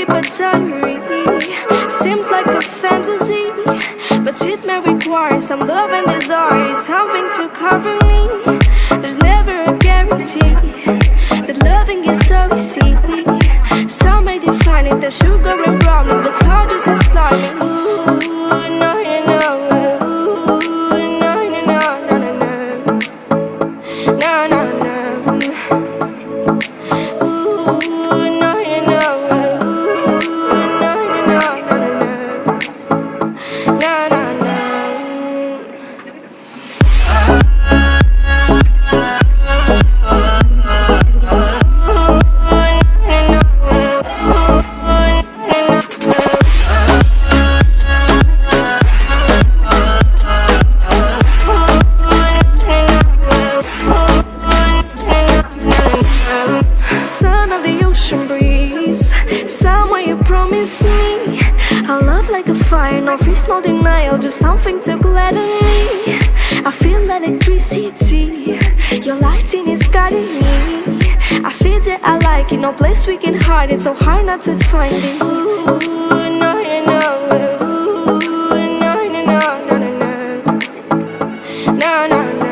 keep a diary. Seems like a fantasy, but it may require some love and desire. It's something to cover me. There's never a guarantee that loving is so easy. Some may define it as sugar and brownies, but how does it slide? Ooh, no, no, no. Ooh, no, no, no, no, no, no. No, no, no. Ooh, no, no, no. Ooh, no, no, no, no, no, no. No, no, no. Son of the ocean breeze, somewhere you promised me a love like a fire, no freeze, no denial, just something to gladden me. I feel electricity, your lighting is guiding me. I feel that I like it, no place we can hide it, so hard not to find it. Ooh, no, no, no. Ooh, no, no, no, no, no, no. No, no, no.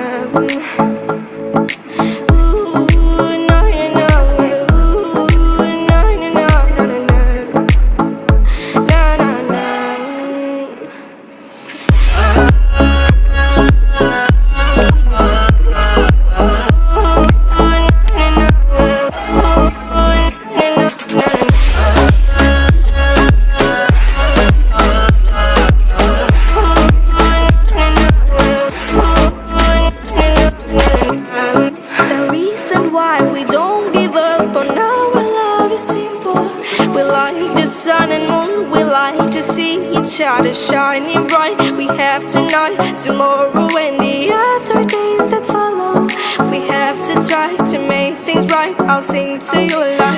Sun and moon, we like to see each other shining bright. We have tonight, tomorrow and the other days that follow. We have to try to make things right. I'll sing to your life.